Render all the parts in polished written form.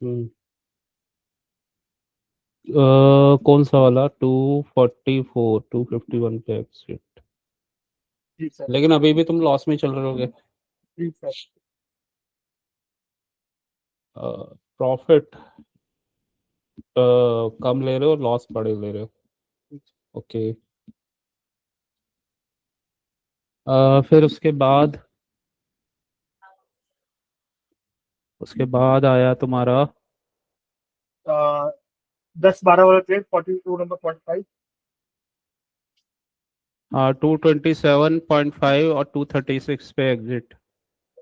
हम्म। कौन सा वाला? 244, 251 पे एग्जिट। जी सर। लेकिन अभी भी तुम लॉस में चल रहे होगे। जी सर। प्रॉफिट कम ले रहे हो, लॉस बड़े ले रहे हो। ओके। फिर उसके बाद आया तुम्हारा 10-12 वाला ट्रेड 42 नंबर 45। 227.5 और 236 पे एग्जिट।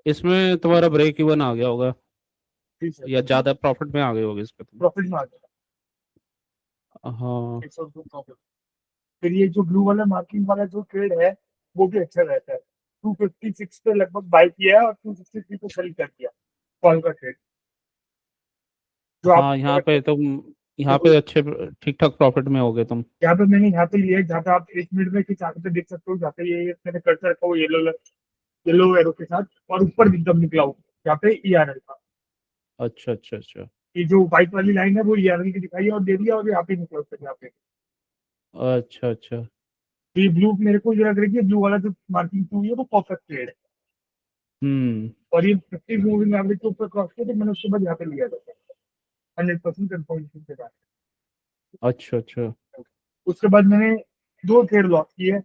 इसमें तुम्हारा ब्रेक इवन आ गया होगा, जी सर। या ज्यादा प्रॉफिट में आ गए होगे इस पे तुम। प्रॉफिट में आ गया। हाँ। 102 प्रॉफिट। फिर ये जो ब्लू वाला मार्किंग वाला जो ट्रेड है वो भी अच्छा रहता है। 256 पे लगभग बाई किया है और 263 पे सेल कर दिया। कॉल का ट्रेड जो आप हाँ, यहाँ पे अच्छे ठीक ठाक प्रॉफिट में होगे तुम। यहाँ पे मैंने यहाँ पे लिया है, जहाँ पे आप 1 मिनट में की चार्ट पे देख सकते हो, जहाँ पे ये मैंने कर्सर रखा हो येलो येलो एरो के साथ, और ऊपर एकदम निकला हो यहाँ पे ERL का। अच्छा अच्छा अच्छा। ये जो व्हाइट वाली लाइन है वो ERL की दिखाई है और दे दिया, और यहाँ पे निकला ऊपर यहाँ पे। अच्छा अच्छा। तो ये ब्लू मेरे को जो लग रही है, ब्लू वाला जो मार्किंग हुई है वो परफेक्ट ट्रेड है। हम्म। और ये 50 मूविंग एवरेज के ऊपर क्रॉस किया तो मैंने उसके बाद यहाँ पे लिया था 100% कंफर्मेशन के बाद। अच्छा अच्छा। उसके बाद मैंने दो ट्रेड लॉस किए हैं,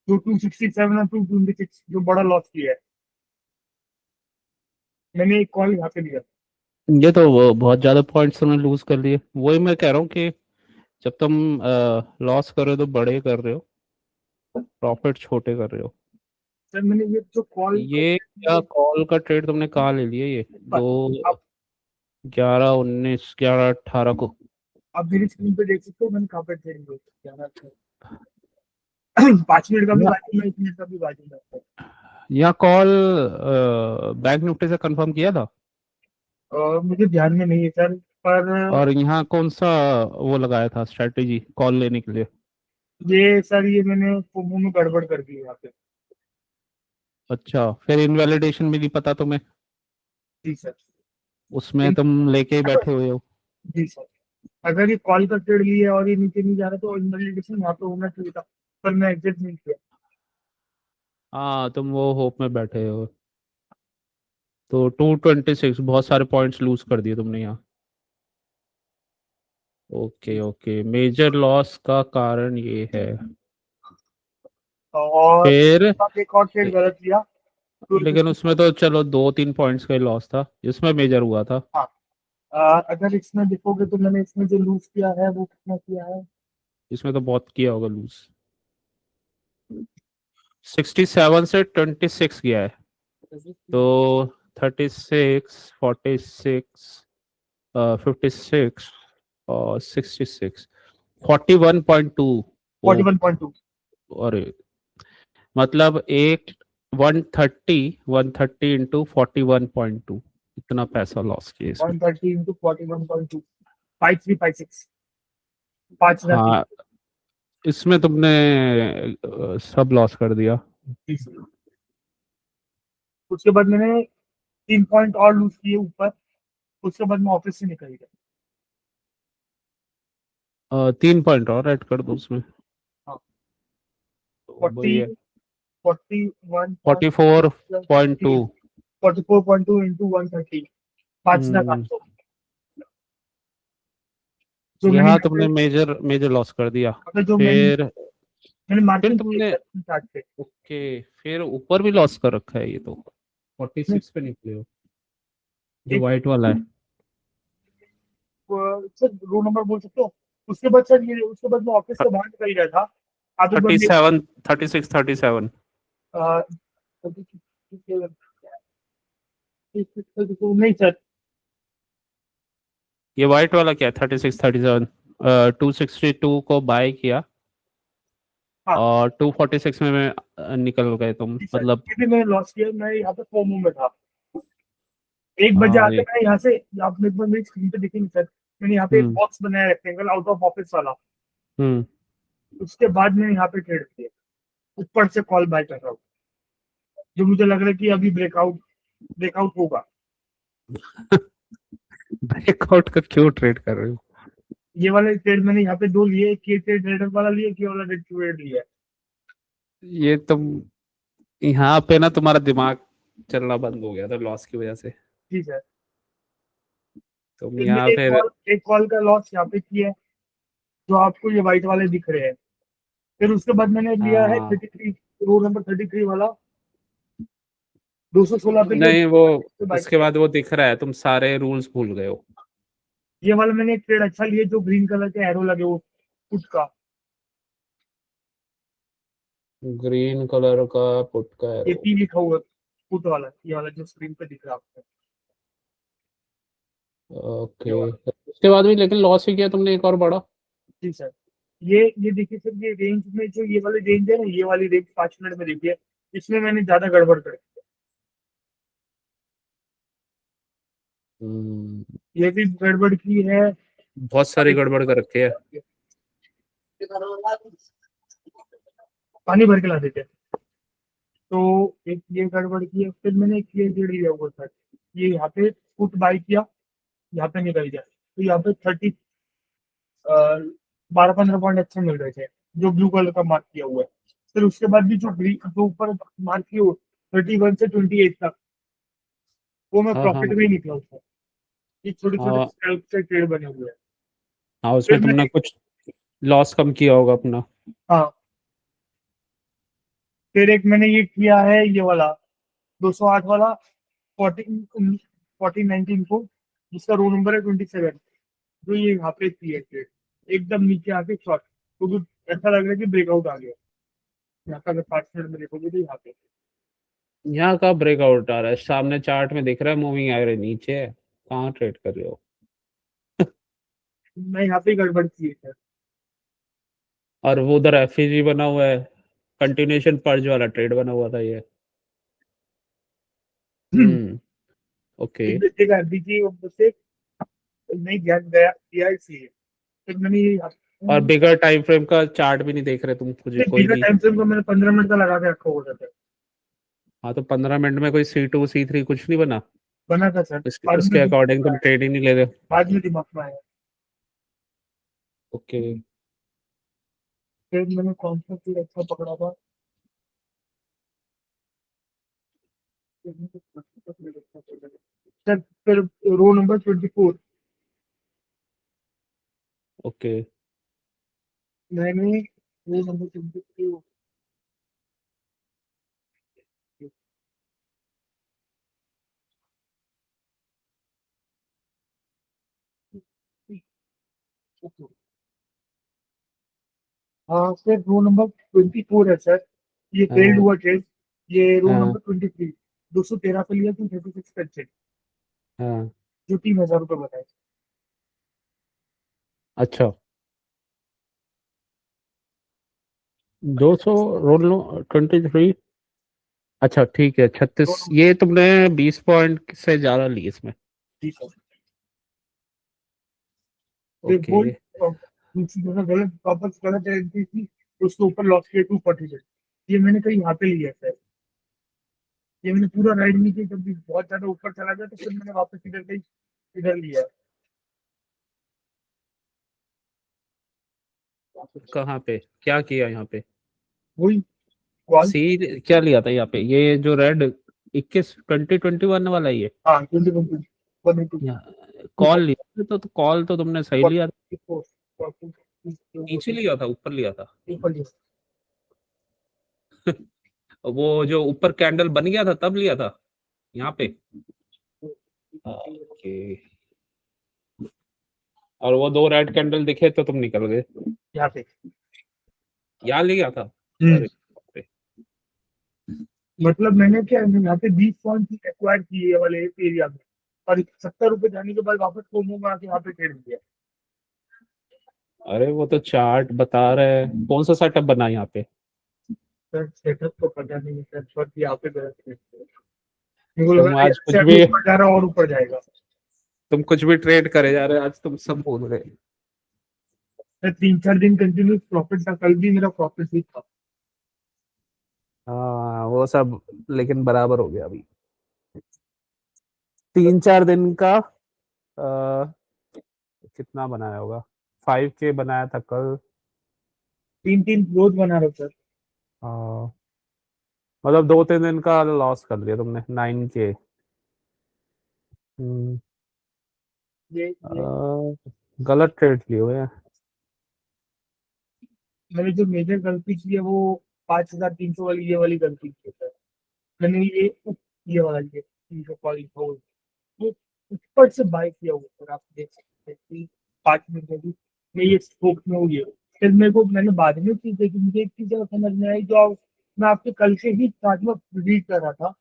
जो 267 और 226 जो बड़ा लॉस किया है। मैंने एक कॉल यहाँ पे लिया। ये तो बहुत ज्यादा पॉइंट्स तुमने लूज कर लिए। वही मैं कह रहा हूँ कि जब तुम लॉस कर रहे हो तो बड़े कर रहे हो, प्रॉफिट छोटे कर रहे हो। सर मैंने ये जो कॉल ये क्या कॉल का ट्रेड तुमने कहाँ ले लिया? ये दो आप 11, 19, 11, 18 को। आप मेरी स्क्रीन पे देख सकते हो मैंने कहाँ पे ट्रेड किया। 5 मिनट का भी यहाँ बाजू में, 1 मिनट का भी बाजू में। यहाँ कॉल बैंक निफ्टी से कंफर्म किया था। मुझे ध्यान में नहीं है सर, पर और यहाँ कौन सा वो लगाया था स्ट्रेटेजी कॉल लेने के लिए? ये सर ये मैंने फोमो में गड़बड़ कर दी यहाँ पे। अच्छा, फिर इनवैलिडेशन मिली पता तुम्हें? जी सर। उसमें तुम लेके ही बैठे हुए हो। जी सर। अगर ये कॉल का ट्रेड लिया और ये नीचे नहीं जा रहा तो इनवैलिडेशन यहाँ पे होना चाहिए था, पर मैं एग्जिट नहीं किया। हाँ, तुम वो होप में बैठे हो। तो 226 बहुत सारे पॉइंट्स लूज कर दिए तुमने यहाँ। ओके ओके, मेजर लॉस का कारण ये है। और फिर एक और ट्रेड गलत किया। लेकिन 250। उसमें तो चलो 2-3 पॉइंट्स का ही लॉस था, जिसमें मेजर हुआ था। हाँ। अगर इसमें देखोगे तो मैंने इसमें जो लूज किया है वो कितना किया है। इसमें तो बहुत किया होगा लूज। 67 से 26 गया है। तो 36, 46, 56 और 66, 41.2। ओ, 41.2। अरे मतलब एक 130 इंटू 41.2, इतना पैसा लॉस किया इसमें। 130 इंटू 41.2, 5356, 5,000। हाँ, इसमें तुमने सब लॉस कर दिया। उसके बाद मैंने 3 पॉइंट और लूज किए ऊपर। उसके बाद मैं ऑफिस से निकल गया। 3 पॉइंट और ऐड कर दो उसमें। हाँ। तो वही 40, है। 41.2 44.2। 44.2 इंटू 130, 5,000 हम्म। 800 जो मैंने यहाँ यहाँ पे। तुमने मेजर मेजर लॉस कर दिया। मतलब जो फिर मैंने फिर मार्किंग की तुमने है चार्ट पे। ओके, फिर ऊपर भी लॉस कर रखा है ये तो। 46 पे निकले हो, जो एक वाइट वाला है। सर रो नंबर बोल सकते हो। उसके बाद सर ये उसके बाद मैं ऑफिस से बाहर निकल गया था। आप एक बार 37, 36, 37। नहीं सर। ये वाइट वाला क्या है? 36, 37। 262 को बाय किया हाँ। और 246 में निकल गए तुम जी सर, मतलब। ये भी मैंने लॉस किया, मैं यहाँ पे फोमो में था। 1 बजे हाँ आते ये। हैं यहाँ से। आप एक बार मेरी स्क्रीन पे देखेंगे सर, मैंने यहाँ पे एक हम्म बॉक्स बनाया रेक्टेंगल आउट ऑफ ऑफिस वाला। हम्म। उसके बाद मैंने यहाँ पे ट्रेड किया, ऊपर से कॉल बाय कर रहा हूँ, जो मुझे लग रहा है कि अभी ब्रेकआउट ब्रेकआउट होगा। ब्रेकआउट का क्यों ट्रेड कर रहे हो? ये वाले ट्रेड मैंने यहाँ पे दो लिए, एक ये ट्रेड रेडर वाला लिया, एक ये वाला रेड ट्रेड लिया है। ये तुम यहाँ पे ना तुम्हारा दिमाग चलना बंद हो गया था लॉस की वजह से। ठीक है। तुम फिर यहाँ मैंने पे एक कॉल का लॉस यहाँ पे किया है, जो आपको ये व्हाइट वाले दिख रहे हैं। फिर उसके बाद मैंने लिया है हाँ 33, रो नंबर 33 वाला, 216 पे लिया, नहीं, वो 222 उसके पे। बाद वो दिख रहा है तुम सारे रूल्स भूल गए हो। ये वाला मैंने एक ट्रेड अच्छा लिया, जो ग्रीन कलर के एरो लगे वो पुट का। ग्रीन कलर का पुट का ये एरो। पी लिखा हुआ पुट वाला, ये वाला जो स्क्रीन पे दिख रहा है आपको। ये ओके, वाला। उसके बाद भी लेकिन लॉस ही किया तुमने एक और बड़ा। जी सर। ये देखिए सर, ये रेंज में जो ये वाली रेंज है ना, ये वाली रेंज 5 मिनट में देखिए, इसमें मैंने ज्यादा गड़बड़ कर दी। हम्म, ये भी गड़बड़ की है। बहुत सारी गड़बड़ कर रखी है। पानी भर के ला देते हैं। तो एक ये गड़बड़ की है, फिर मैंने एक ये डेढ़ लिया हुआ सर। ये यहाँ पे फुट बाई किया, यहाँ पे निकल गया, तो यहाँ पे 12-15 पॉइंट अच्छे मिल रहे थे, जो ब्लू कलर का मार्क किया हुआ है। फिर उसके बाद भी जो ग्रीन जो ऊपर मार्क किया 31 से 28 तक, वो मैं हाँ हाँ प्रॉफिट में ही निकला उसमें। ये छोटे छोटे हाँ। स्कैल्प से ट्रेड बने हुए हैं। हाँ फिर उसमें मैंने, तुमने कुछ लॉस कम किया होगा अपना। हाँ, फिर एक मैंने ये किया है, ये वाला 208 वाला, 1419 को, जिसका रो नंबर है 27, जो ये यहाँ पे थी ट्रेड, एकदम नीचे आके शॉर्ट, क्योंकि ऐसा लग रहा है कि ब्रेकआउट आ गया। यहाँ का अगर 5 मिनट में देखोगे तो यहाँ पे यहाँ का ब्रेकआउट आ रहा है, सामने चार्ट में दिख रहा है मूविंग एवरेज नीचे है। कहाँ ट्रेड कर रहे हो? मैं यहाँ पे गड़बड़ की है सर। और वो उधर एफईजी बना हुआ है, कंटिन्यूएशन पर्ज वाला ट्रेड बना हुआ था ये। हम्म। ओके। एक देखिएगा बीजी से नहीं ध्यान गया दिया, इसलिए फिर मैंने ये और बिगर टाइम फ्रेम का चार्ट भी नहीं देख रहे तुम कुछ कोई बिगड़ भी? टाइम फ्रेम को मैंने 15 मिनट का लगा के रखा हुआ था। हाँ तो 15 मिनट में कोई C2 C3 कुछ नहीं बना? बना था सर, बाद उसके में दिमाग अकॉर्डिंग में तुम आया। ट्रेड ही नहीं ले रहे? बाद में दिमाग में आया। ओके। फिर मैंने कौन सा चीज अच्छा पकड़ा था। सर फिर रो नंबर 24, ओके। मैंने रो नंबर 24, हाँ सर रो नंबर 24 है सर। ये फेल्ड हाँ हुआ ट्रेड। ये रो हाँ नंबर 23, 213 पे लिया तो 36 पे check, हाँ। जो 3,000 रुपये बताए। अच्छा, 200 रोल 23। अच्छा ठीक है, रो 36 नंबर ये तुमने 20 पॉइंट से ज्यादा ली इसमें। 30 है। फिर ओके। वो दूसरी जगह गलत, वापस गलत एंट्री थी, उसके ऊपर लॉस किया 246। ये मैंने कहीं यहाँ पे लिया सर। ये मैंने पूरा राइड नहीं किया, जब भी बहुत ज्यादा ऊपर चला गया तो फिर मैंने वापस इधर कहीं इधर लिया। कहाँ पे क्या किया यहाँ पे? वही कॉल। सी क्या लिया था यहाँ पे, ये जो रेड 21 2021 वाला ये? हाँ 20 180 कॉल लिया था तो कॉल तो तुमने सही लिया था। 244 नीचे लिया था ऊपर लिया था? ऊपर लिया। वो जो ऊपर कैंडल बन गया था तब लिया था यहाँ पे? ओके। और वो दो रेड कैंडल दिखे तो तुम निकल गए? यहाँ पे। यहाँ लिया था? हम्म। अरे बाप रे। मतलब मैंने क्या है, यहाँ पे 20 पॉइंट एक्वायर किए ये वाले एरिया में, और 70 रुपए जाने के बाद वापस कोमो में आके यहाँ पे ट्रेड किया। अरे वो तो चार्ट बता रहे हैं, कौन सा सेटअप बना यहाँ पे? सर सेटअप तो पता नहीं है सर, पर यहाँ पे गलत है। मेरे को लगा तुम आज यहाँ से कुछ अभी भी ऊपर जा रहा है और ऊपर जाएगा। तुम कुछ भी ट्रेड करे जा रहे हो, आज तुम सब भूल गए। मैं 3-4 दिन कंटिन्यू प्रॉफिट था, कल भी मेरा प्रॉफिट ही था। हाँ वो सब लेकिन बराबर हो गया अभी 3 4 दिन का। कितना बनाया होगा, 5K बनाया था कल। 3 रोज बना रहा हूँ सर। अ, मतलब 2-3 दिन का लॉस कर लिया तुमने 9K। हम्म, ये गलत ट्रेड लिए हुए हैं। मैंने जो मेजर गलती की है वो 5,300 वाली ये वाली गलती की है सर। मैंने ये वाला ये 300 होल्ड वो ऊपर से बाय किया हुआ सर। आप देख सकते हैं कि 5 मिनट में भी मैं ये स्कोप में हुई है। फिर मेरे को मैंने बाद में चीज देखी, मुझे एक चीज और समझ में आई जो मैं आपके कल से ही साथ में रीड कर रहा था।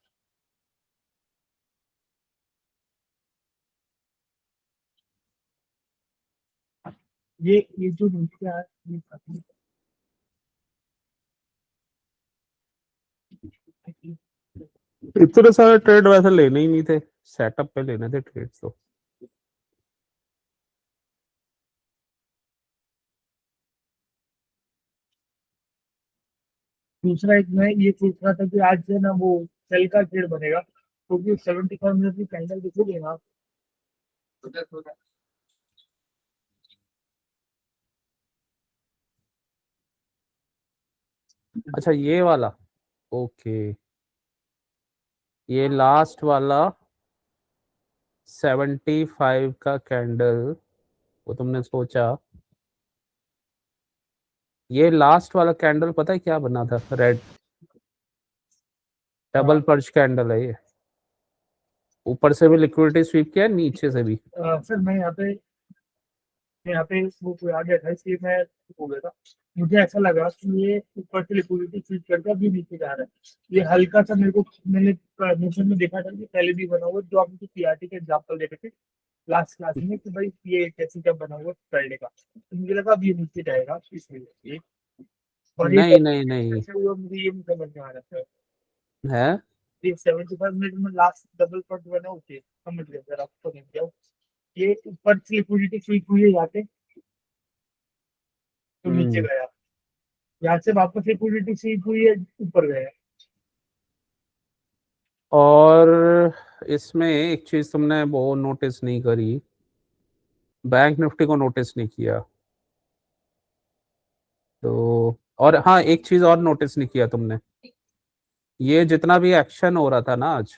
ये जो नीचे आया इतने सारे ट्रेड वैसे लेने ही नहीं थे, सेटअप पे लेने थे ट्रेड तो। दूसरा एक मैं ये सोच रहा था कि आज से ना वो सेल का ट्रेड बनेगा क्योंकि 75 मिनट की कैंडल दिखोगे ना। अच्छा ये वाला, ओके, ये लास्ट वाला 75 का कैंडल, वो तुमने सोचा। ये लास्ट वाला कैंडल पता है क्या बना था, रेड डबल हाँ पर्च कैंडल है ये। ऊपर से भी लिक्विडिटी स्वीप किया, नीचे से भी। सर मैं यहाँ पे वो कोई आ गया था इसलिए मैं हो गया था। मुझे ऐसा लगा कि ये ऊपर से लिक्विडिटी स्विच करके अभी नीचे जा रहा है। ये हल्का सा मेरे को मैंने मोशन में देखा था कि पहले भी बना हुआ जो आप मुझे पीआरटी के एग्जाम्पल दे रहे थे लास्ट क्लास में कि भाई ये कैसे क्या बना हुआ फ्राइडे का, तो मुझे लगा अब ये नीचे जाएगा इसलिए। और ये नहीं नहीं नहीं कैसे हुआ मुझे ये नहीं समझ में आ रहा था। है। ये 75 मिनट में लास्ट डबल पॉइंट बना ओके समझ गया सर, आपको समझ गया। ये ऊपर से लिक्विडिटी स्विच हुई है जाके तो नीचे हम्म। गया, यहाँ से वापस लिक्विडिटी स्विच हुई है ऊपर गया। और इसमें एक चीज तुमने वो नोटिस नहीं करी, बैंक निफ्टी को नोटिस नहीं किया तो। और हाँ, एक चीज और नोटिस नहीं किया तुमने, ये जितना भी एक्शन हो रहा था ना आज,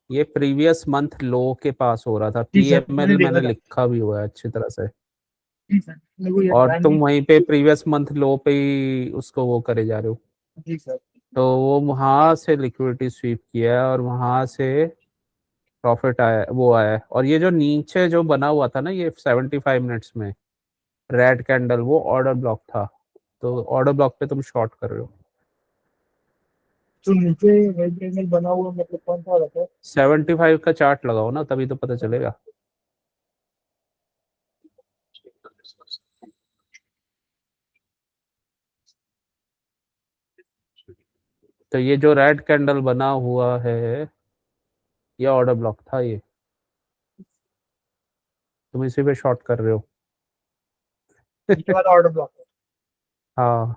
ये प्रीवियस मंथ लो के पास हो रहा था। जी सर मैंने पीएमएल देखा मैंने था। लिखा भी हुआ है अच्छी तरह से। जी सर मेरे को ये और ध्यान तुम नहीं। वहीं पे प्रीवियस मंथ लो पे ही उसको वो करे जा रहे हो। जी सर। तो वो वहां से लिक्विडिटी स्वीप किया है और वहां से प्रॉफिट आया, वो आया है। और ये जो नीचे जो बना हुआ था ना ये 75 मिनट्स में रेड कैंडल, वो ऑर्डर ब्लॉक था। तो ऑर्डर ब्लॉक पे तुम शॉर्ट कर रहे हो। जो नीचे रेड एंगल बना हुआ मतलब कौन सा रहता है। 75 का चार्ट लगाओ ना, तभी तो पता चलेगा। तो ये जो रेड कैंडल बना हुआ है, ये ऑर्डर ब्लॉक था ये, तुम इसी पे शॉर्ट कर रहे हो। ये वाला ऑर्डर ब्लॉक है। हाँ।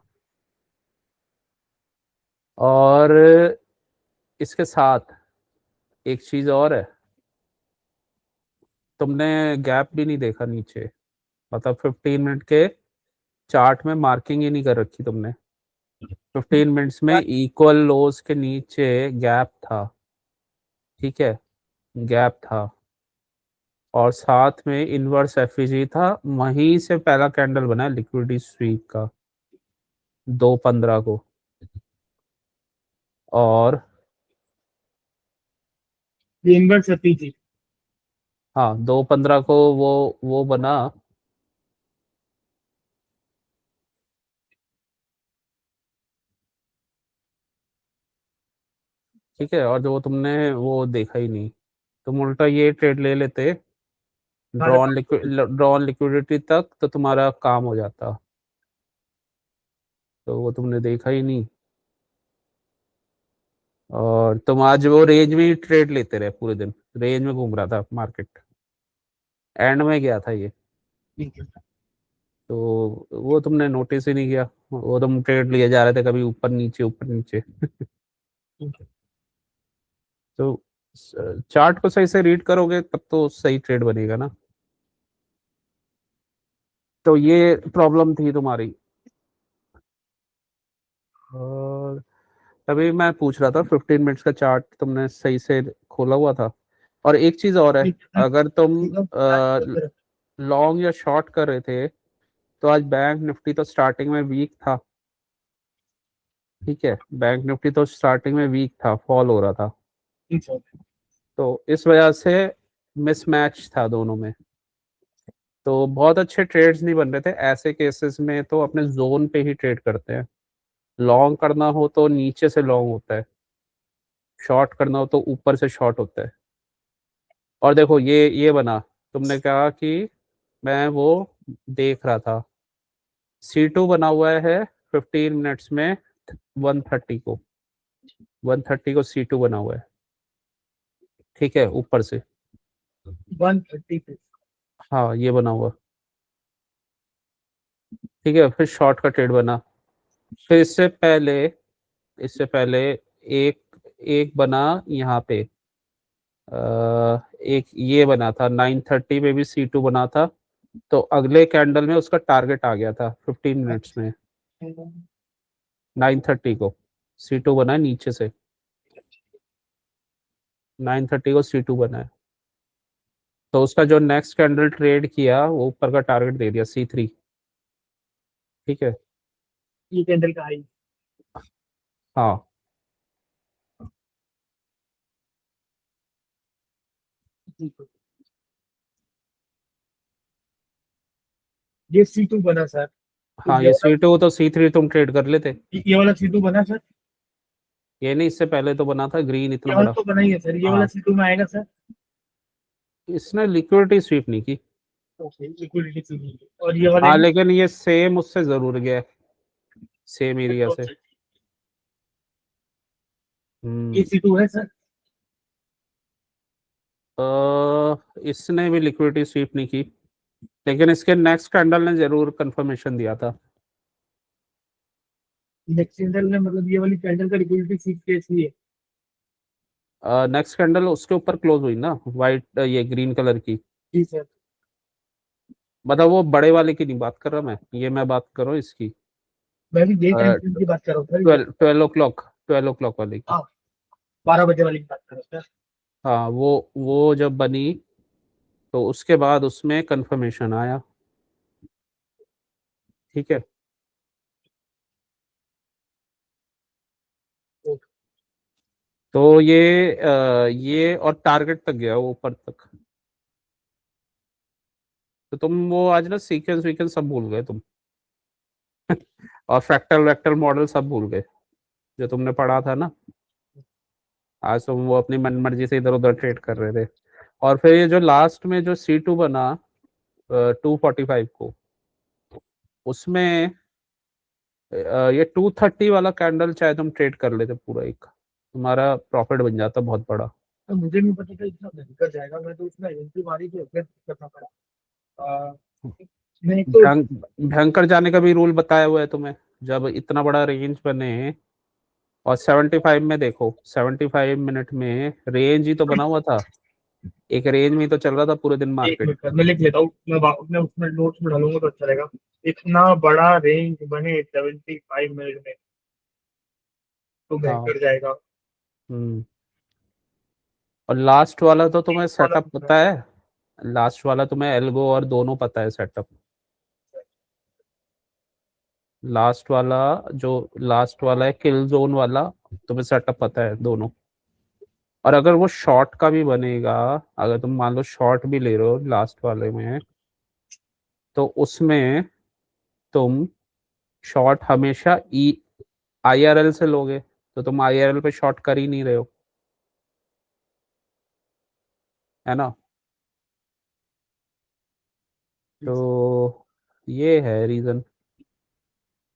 और इसके साथ एक चीज और है, तुमने गैप भी नहीं देखा नीचे। मतलब 15 मिनट के चार्ट में मार्किंग ही नहीं कर रखी तुमने। 15 मिनट्स में इक्वल लोज के नीचे गैप था, ठीक है, गैप था। और साथ में इनवर्स एफईजी था, वहीं से पहला कैंडल बना लिक्विडिटी स्वीप का 2:15 को। और ये इनवर्स है पीजी। हाँ, 2:15 को वो बना। ठीक है, और जो तुमने वो देखा ही नहीं, तुम उल्टा ये ट्रेड ले लेते हमारे ड्रॉन लिक्विडिटी तक, तो तुम्हारा काम हो जाता। तो वो तुमने देखा ही नहीं। और तुम आज वो रेंज में ही ट्रेड लेते रहे पूरे दिन, रेंज में घूम रहा था मार्केट, एंड में गया था ये। पास। तो वो तुमने नोटिस ही नहीं किया, वो तुम ट्रेड लिए जा रहे थे कभी ऊपर नीचे ऊपर नीचे। तो चार्ट को सही से रीड करोगे तब तो सही ट्रेड बनेगा ना। तो ये प्रॉब्लम थी तुम्हारी। और तभी मैं पूछ रहा था 15 मिनट्स का चार्ट तुमने सही से खोला हुआ था। और एक चीज और है, अगर तुम लॉन्ग या शॉर्ट कर रहे थे तो आज बैंक निफ्टी तो स्टार्टिंग में वीक था। ठीक है, बैंक निफ्टी तो स्टार्टिंग में वीक था, फॉल हो रहा था। तो इस वजह से मिसमैच था दोनों में, तो बहुत अच्छे ट्रेड्स नहीं बन रहे थे। ऐसे केसेस में तो अपने जोन पे ही ट्रेड करते हैं। लॉन्ग करना हो तो नीचे से लॉन्ग होता है, शॉर्ट करना हो तो ऊपर से शॉर्ट होता है। और देखो ये बना, तुमने कहा कि मैं वो देख रहा था, C2 बना हुआ है 15 मिनट्स में 130 को, 130 को C2 बना हुआ है। ठीक है, ऊपर से 130 पे। हाँ ये बना हुआ। ठीक है, फिर शॉर्ट का ट्रेड बना। फिर इससे पहले एक एक बना यहाँ पे, एक ये बना था 9:30 पे भी C2 बना था। तो अगले कैंडल में उसका टारगेट आ गया था 15 मिनट्स में 9:30 को C2 बना है नीचे से, 9:30 को C2 बना है। तो उसका जो नेक्स्ट कैंडल ट्रेड किया वो ऊपर का टारगेट दे दिया C3। ठीक है। ये कैंडल का हाई। हाँ ये C2 बना सर, तो हाँ, ये ये वाला C2 तो C3 तुम ट्रेड कर लेते। ये वाला C2 बना सर। ये नहीं, इससे पहले तो बना था ग्रीन इतना ये वाला बड़ा। तो बना ही है सर, ये वाला हाँ, C2 में आएगा सर। इसने लिक्विडिटी स्वीप नहीं की। ओके, लिक्विडिटी चाहिए और ये वाले हाँ में लेकिन ये सेम उससे जरूर गया है, सेम एरिया से। ये हम्म। C2 है सर। इसने भी लिक्विडिटी स्वीप नहीं की, लेकिन इसके नेक्स्ट कैंडल ने जरूर कंफर्मेशन दिया था। नेक्स्ट कैंडल में मतलब ये वाली कैंडल का लिक्विडिटी सीख कैसी है? नेक्स्ट कैंडल उसके ऊपर क्लोज हुई ना, वाइट ये ग्रीन कलर की। जी सर। मतलब वो बड़े वाले की नहीं बात कर रहा मैं, ये मैं बात कर रहा हूँ इसकी। मैं भी डे टाइम फ्रेम की बात कर रहा हूँ सर, ये 12 o'clock वाले की। हाँ 12 बजे वाली की बात कर रहा हूँ सर। हाँ वो जब बनी तो उसके बाद उसमें कंफर्मेशन आया। ठीक है। तो ये और टारगेट तक गया वो ऊपर तक। तो तुम वो आज ना सीक्वेंस वीकेंस सब भूल गए तुम और फ्रैक्टल वेक्टर मॉडल सब भूल गए जो तुमने पढ़ा था ना। आज तुम वो अपनी मन मर्जी से इधर उधर ट्रेड कर रहे थे। और फिर ये जो लास्ट में जो C2 बना 245 को, उसमें ये 230 वाला कैंडल चाहे तुम ट्रेड कर लेते पूरा, एक तुम्हारा प्रॉफिट बन जाता बहुत बड़ा। तो मुझे नहीं पता था इतना भयंकर जाएगा, मैं तो उसमें एंट्री मारी थी, फिर करना पड़ा। आ, मैं एक तो भयंकर जाने का भी रूल बताया हुआ है तुम्हें, जब इतना बड़ा रेंज बने। और 75 में देखो, 75 मिनट में रेंज ही तो बना हुआ था, एक रेंज में ही तो चल रहा था पूरे दिन एक मार्केट। मिनट का मैं लिख लेता हूँ, मैं उसमें नोट्स में डालूंगा तो अच्छा रहेगा। इतना बड़ा रेंज बने 75 मिनट में, तो हाँ। भयंकर जाएगा। हम्म। और लास्ट वाला तो तुम्हें वाला सेटअप पता है, लास्ट वाला तुम्हें एल्गो और दोनों पता है सेटअप। लास्ट वाला है किल जोन वाला, तुम्हें सेटअप पता है दोनों। और अगर वो शॉर्ट का भी बनेगा, अगर तुम मान लो शॉर्ट भी ले रहे हो लास्ट वाले में, तो उसमें तुम शॉर्ट हमेशा ई IRL से लोगे, तो तुम IRL पे शॉर्ट कर ही नहीं रहे हो, है ना। तो ये है रीजन,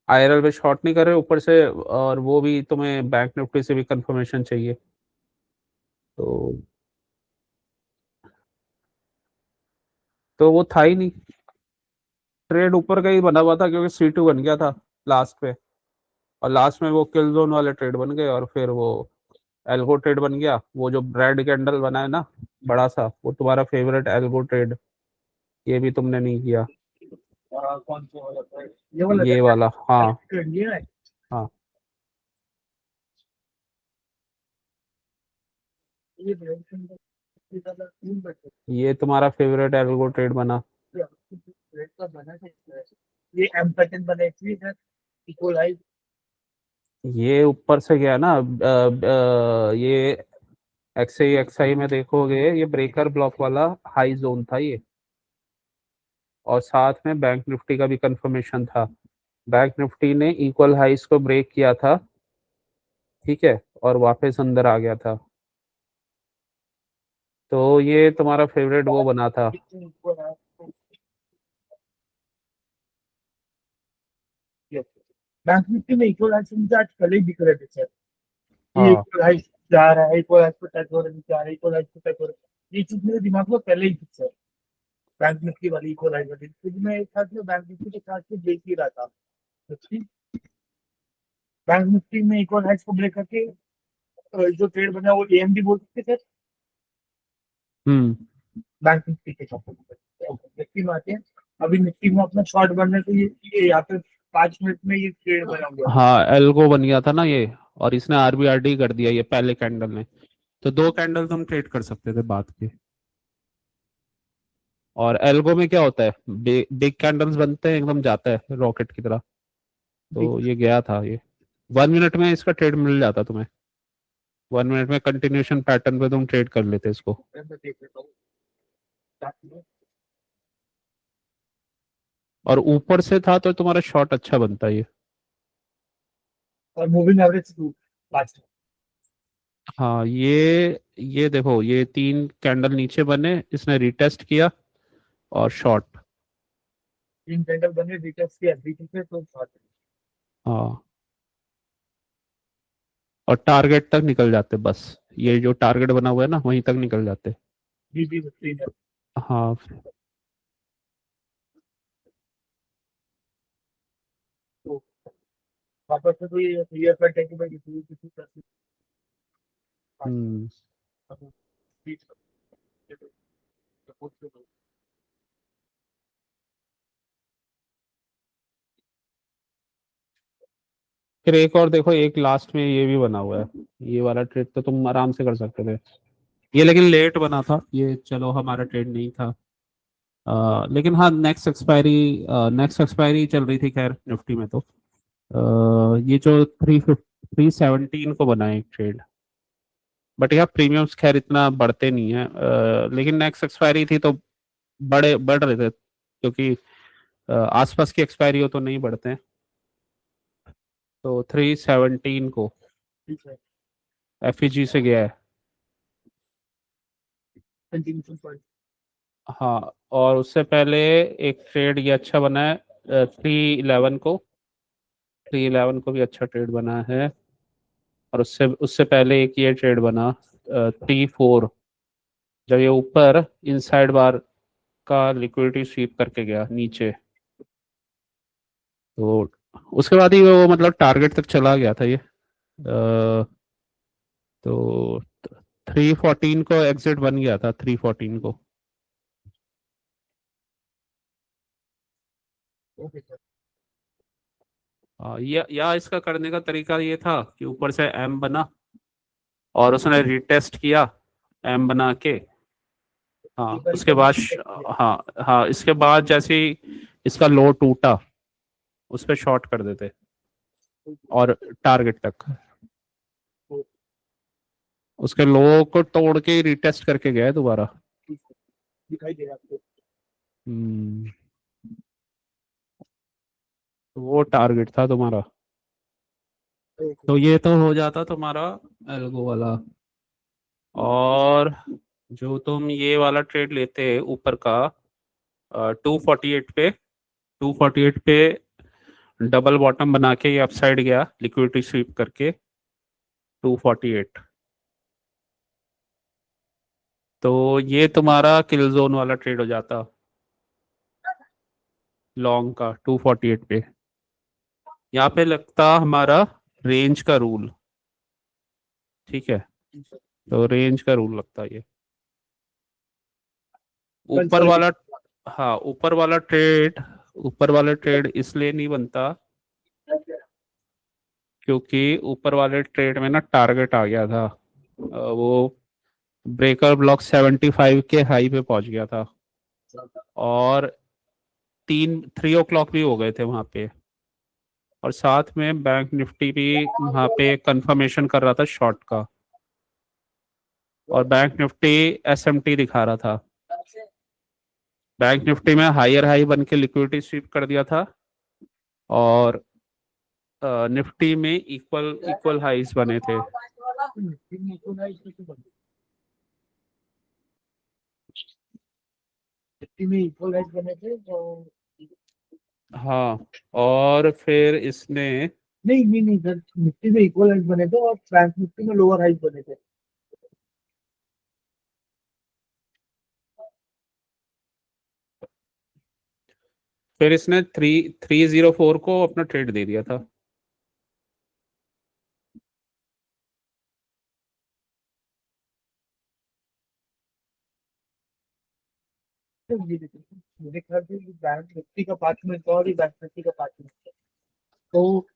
IRL पे शॉर्ट नहीं कर रहे ऊपर से, और वो भी तुम्हें बैंक निफ्टी से भी कंफर्मेशन चाहिए। तो वो था ही नहीं, ट्रेड ऊपर का ही बना हुआ था क्योंकि C2 बन गया था लास्ट पे। और लास्ट में वो किल जोन वाले ट्रेड बन गए और फिर वो एल्गो ट्रेड बन गया, वो जो रेड कैंडल बना है ना बड़ा सा, वो तुम्हारा फेवरेट एल्गो ट्रेड, ये भी तुमने नहीं किया। कौन सा वाला था? ये वाला ये था? वाला, हाँ ये है। हाँ। ये direction का ये वाला 3 बचे। ये तुम्हारा फेवरेट एल्गो ट्रेड बना। ये रेड का बना है। ये एम पैटर्न बना इसलिए सर इक्वलाइज। ये ऊपर से गया ना, ये एक्सआई में देखोगे, ये ब्रेकर ब्लॉक वाला हाई जोन था ये, और साथ में बैंक निफ्टी का भी कंफर्मेशन था। बैंक निफ्टी ने इक्वल हाइस को ब्रेक किया था, ठीक है, और वापस अंदर आ गया था। तो ये तुम्हारा फेवरेट वो बना था। बैंक निफ्टी में इक्वलाइज मुझे आज कल ही दिख रहे थे सर। ये हाँ इक्वलाइज जा रहा है, इक्वलाइज को टच हो रहा है, जा रहा है, इक्वलाइज को टच हो रहा है। ये चीज मेरे दिमाग में पहले ही थी सर। बैंक निफ्टी वाली इक्वलाइज वाली, क्योंकि मैं एक साथ में बैंक निफ्टी के साथ से देख ही रहा था। तो ठीक, बैंक निफ्टी में इक्वलाइज को ब्रेक करके जो ट्रेड बना वो एएमडी बोल सकते थे। हम्म। बैंक निफ्टी के साथ निफ्टी में आते हैं। अभी निफ्टी में अपना शॉर्ट बनने के लिए यहाँ पे 5 मिनट में ये ट्रेड बना हुआ है। हाँ एल्गो बन गया था ना ये, और इसने आरबीआरडी कर दिया ये पहले कैंडल ने। तो 2 कैंडल तुम ट्रेड कर सकते थे बाद के। और एल्गो में क्या होता है, बिग कैंडल्स बनते हैं, एकदम जाता है रॉकेट की तरह। तो ये गया था ये, 1 मिनट में इसका ट्रेड मिल जाता तुम्हें। 1 मिनट में कंटिन्यूशन पैटर्न पे तुम ट्रेड कर लेते इसको। मैं देख लेता हूँ। और ऊपर से था तो तुम्हारा शॉट अच्छा बनता है ये। और मूविंग एवरेज 5। हाँ ये देखो, ये 3 कैंडल नीचे बने, इसने रिटेस्ट किया और शॉर्ट। 3 कैंडल बने, रिटेस्ट किया बीच से तो शॉर्ट। हाँ, और टारगेट तक निकल जाते बस। ये जो टारगेट बना हुआ है ना, वहीं तक निकल जाते। बीबी 15 है। हाँ। तो वापस से तो ये क्लियर कट है कि भाई किसी किसी तरह से हम्म। बीच सपोर्ट से फिर एक और देखो, एक लास्ट में ये भी बना हुआ है। ये वाला ट्रेड तो तुम आराम से कर सकते थे, ये लेकिन लेट बना था ये, चलो हमारा ट्रेड नहीं था। लेकिन हाँ, नेक्स्ट एक्सपायरी चल रही थी खैर निफ्टी में। तो ये जो 317 को बना है एक ट्रेड, बट यार प्रीमियम्स खैर इतना बढ़ते नहीं है, लेकिन नेक्स्ट एक्सपायरी थी तो बढ़ रहे थे, क्योंकि आसपास की एक्सपायरी हो तो नहीं बढ़ते हैं। तो 317 को ठीक है। एफईजी से गया है। Continuation point. हाँ, और उससे पहले एक ट्रेड ये अच्छा बना है 311 को भी अच्छा ट्रेड बना है। और उससे उससे पहले एक ये ट्रेड बना 3-4, जब ये ऊपर इनसाइड बार का लिक्विडिटी स्वीप करके गया नीचे। तो उसके बाद ही वो मतलब टारगेट तक चला गया था ये। तो 314 को एग्जिट बन गया था, 314 को। Okay sir. या इसका करने का तरीका ये था कि ऊपर से एम बना और उसने रिटेस्ट किया एम बना के। हाँ एक बार उसके इसका बाद भी check किया। हाँ हाँ, इसके बाद जैसे ही इसका लो टूटा, उस पर शॉर्ट कर देते और टारगेट तक। तो उसके लो को तोड़ के रिटेस्ट करके गया है दोबारा। ठीक है, दिखाई दे रहा है आपको। हम्म। तो वो टारगेट था तुम्हारा। ओके। तो ये तो हो जाता तुम्हारा एल्गो वाला। और जो तुम ये वाला ट्रेड लेते ऊपर का 248 पे, 248 पे डबल बॉटम बना के ये अपसाइड गया लिक्विडिटी स्वीप करके 248। तो ये तुम्हारा किल जोन वाला ट्रेड हो जाता लॉन्ग का 248 पे। यहाँ पे लगता हमारा रेंज का रूल, ठीक है। तो रेंज का रूल लगता है ये। ऊपर कंसोलिडेट वाला, हाँ ऊपर वाला ट्रेड इसलिए नहीं बनता क्योंकि ऊपर वाले ट्रेड में ना टारगेट आ गया था। वो ब्रेकर ब्लॉक 75 के हाई पे पहुंच गया था और 3 ओ क्लॉक भी हो गए थे वहां पे। और साथ में बैंक निफ्टी भी वहां पे कंफर्मेशन कर रहा था शॉर्ट का, और बैंक निफ्टी एसएमटी दिखा रहा था। बैंक निफ्टी में हायर हाई बन के लिक्विडिटी स्वीप कर दिया था, और निफ्टी में इक्वल इक्वल हाइस बने थे। में इक्वलाइज बने थे तो हाँ, और फिर इसने नहीं सर, निफ्टी में इक्वलाइज बने थे और बैंक निफ्टी में लोअर हाइज बने थे। फिर इसने 304 को अपना ट्रेड दे दिया था। तो ये देखिए, मेरे ख्याल से बैंक निफ्टी का 5 मिनट और ही बैंक निफ्टी का 5 मिनट तो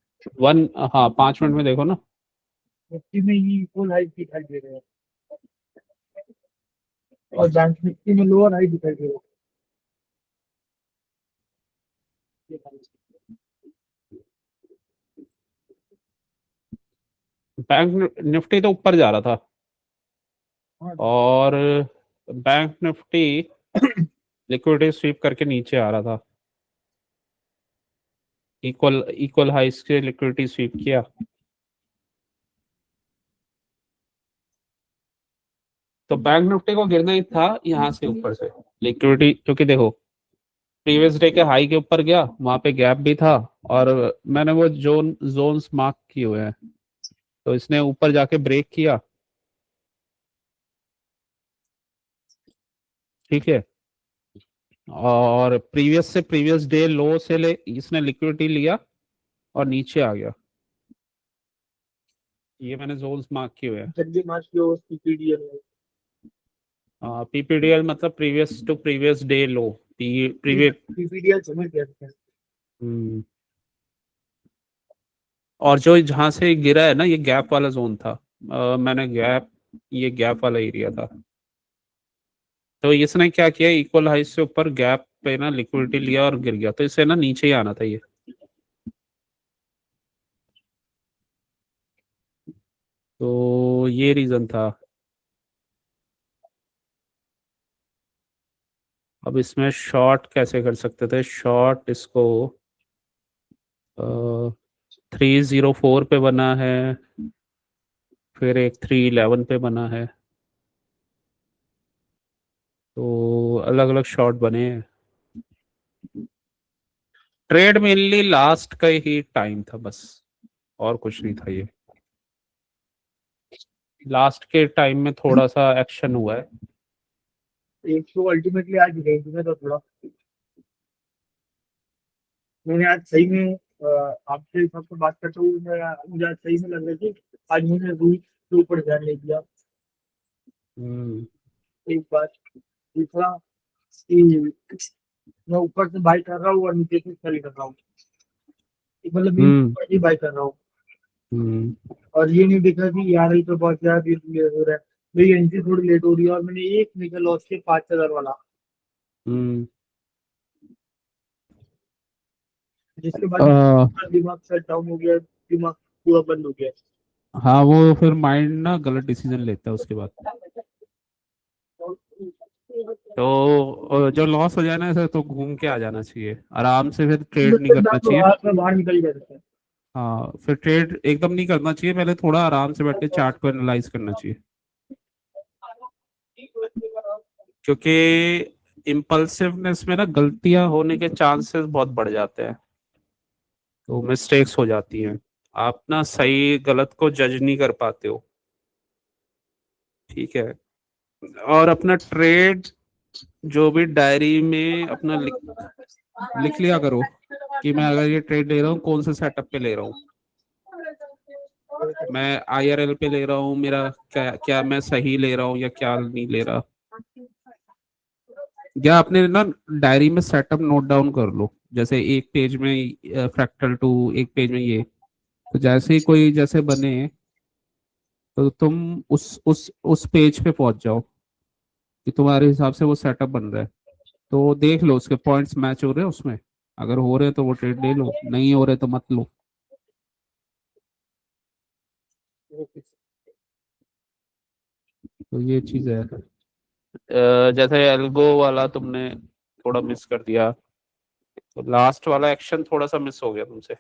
वन, हाँ 5 मिनट में देखो ना। निफ्टी में ही इक्वल हाइज दिखाई दे रहे हैं और बैंक निफ्टी में लोअर हाई दिखाई दे रहे हैं। बैंक निफ्टी तो ऊपर जा रहा था, हाँ, और बैंक निफ्टी लिक्विडिटी स्वीप करके नीचे आ रहा था। इक्वल इक्वल हाइस के लिक्विडिटी स्वीप किया। तो बैंक निफ्टी को गिरना ही था यहाँ से ऊपर से, लिक्विडिटी, क्योंकि देखो प्रीवियस डे के हाई के ऊपर गया, वहां पे गैप भी था, और मैंने वो जोन्स मार्क किए हुए हैं, तो इसने ऊपर जाके ब्रेक किया। ठीक है, और प्रीवियस डे लो से ले इसने लिक्विडिटी लिया और नीचे आ गया। ये मैंने जोन्स मार्क किए हुए हैं। जनरली मार्च की ओर पीपीडीएल है। पीपीडीएल मतलब previous to previous day low, previous. PPDL समझ गया था। और जो जहां से गिरा है ना, ये गैप वाला जोन था। मैंने ये गैप वाला एरिया था। तो इसने क्या किया, इक्वल हाइट से ऊपर गैप पे ना लिक्विडिटी लिया और गिर गया, तो इसे ना नीचे ही आना था ये। तो ये रीजन था। अब इसमें शॉर्ट कैसे कर सकते थे, शॉर्ट इसको 304 पे बना है, फिर एक 311 पे बना है, तो अलग अलग शॉर्ट बने हैं। ट्रेड मेनली लास्ट का ही टाइम था बस, और कुछ नहीं था ये। लास्ट के टाइम में थोड़ा सा एक्शन हुआ है। एक तो अल्टीमेटली आज रेंज में तो थोड़ा मैंने आज सही में आपसे सबसे बात करते हुए मुझे आज सही में लग रहा है कि आज मैंने रूट के ऊपर ध्यान नहीं दिया। हम्म एक बात दूसरा कि मैं ऊपर से बाई कर रहा हूँ और नीचे से सेल कर रहा हूँ, मतलब मैं हम्म ऊपर ही बाई कर रहा हूँ हम्म और ये नहीं देखा कि यार ये तो बहुत ज्यादा लेट हो रहा है, मेरी एंट्री थोड़ी लेट हो रही है और मैंने एक निकल लॉस के 5,000 वाला, हम्म जिसके बाद अ, दिमाग शट डाउन हो गया, दिमाग पूरा बंद हो गया। हाँ, वो फिर माइंड ना गलत डिसीजन लेता है उसके बाद। तो जो लॉस हो जाए ना ऐसे, तो घूम के आ जाना चाहिए आराम से, फिर ट्रेड नहीं करना तो चाहिए। हाथ में बाहर निकल गया। हाँ, फिर ट्रेड एकदम नहीं करना चाहिए, पहले थोड़ा आराम से बैठ के चार्ट को एनालाइज करना चाहिए, क्योंकि इम्पल्सिवनेस में ना गलतियां होने के चांसेस बहुत बढ़ जाते हैं, तो मिस्टेक्स हो जाती हैं। आप ना सही गलत को जज नहीं कर पाते हो। ठीक है, और अपना ट्रेड जो भी डायरी में अपना लिख लिया करो कि मैं अगर ये ट्रेड ले रहा हूँ कौन से सेटअप पे ले रहा हूँ। मैं IRL पे ले रहा हूँ, मेरा क्या मैं सही ले रहा हूँ या क्या नहीं ले रहा। या आपने ना डायरी में सेटअप नोट डाउन कर लो, जैसे एक पेज में फ्रैक्टल टू, एक पेज में ये, तो जैसे ही कोई जैसे बने तो तुम उस पेज पे पहुंच जाओ कि तुम्हारे हिसाब से वो सेटअप बन रहा है। तो देख लो उसके पॉइंट्स मैच हो रहे हैं उसमें, अगर हो रहे हैं तो वो ट्रेड ले लो, नहीं हो रहे तो मत लो। तो ये चीज है। जैसे एल्गो वाला तुमने थोड़ा मिस कर दिया, तो लास्ट वाला एक्शन थोड़ा सा मिस हो गया तुमसे।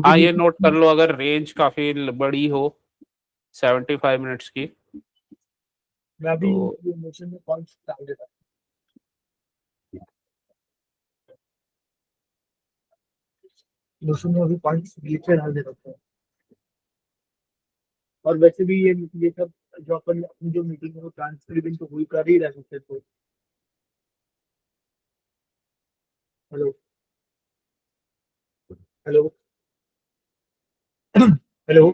हाँ, ये नोट कर लो, अगर रेंज काफी बड़ी हो 75 मिनट्स की, मैं अभी तो ये मोशन में पॉइंट्स डाल देता हूँ। मोशन में अभी पॉइंट्स नीचे डाल देता हूँ। और वैसे भी ये सब जो अपन अपनी जो मीटिंग है वो ट्रांसक्रिबिंग तो हुई कर ही रहे थे। तो hello hello hello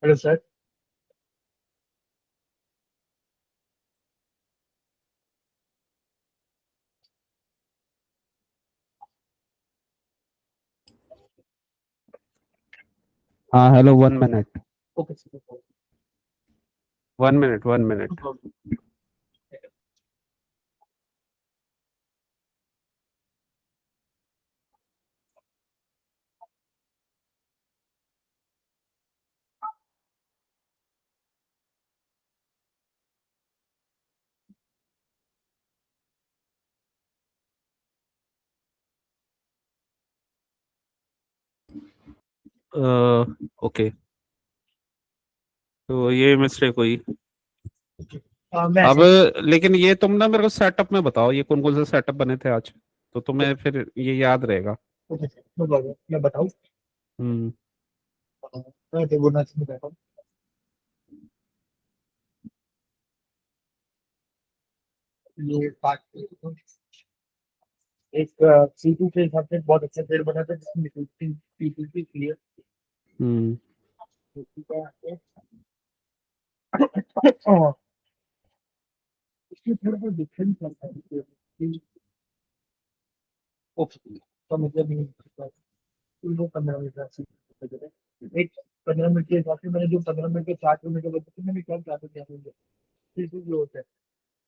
hello sir. हाँ hello, 1 minute, okay 1 minute, 1 minute. Okay, तो ये मिस्टेक हुई। मैं अब ऐसा लेकिन ये तुम ना मेरे को सेटअप में बताओ, ये कौन कौन से सेटअप बने थे आज, तो तुम्हें फिर ये याद रहेगा। ओके नो प्रॉब्लम, मैं बताऊँ। हम्म। मैं फिबोनाची में बैठा हूँ। ये पार्ट एक C2 के हिसाब से बहुत अच्छा ट्रेड बना था जिसमें P2 क्लियर। हम्म। इसमें थोड़ा सा डिफरेंस रहता है कि ओके तो मतलब नहीं वो 15 मिनट एक 15 मिनट के हिसाब से मैंने जो 15 मिनट के 4 मिनट बताते मैंने क्या चाहता क्या फिर जो होता है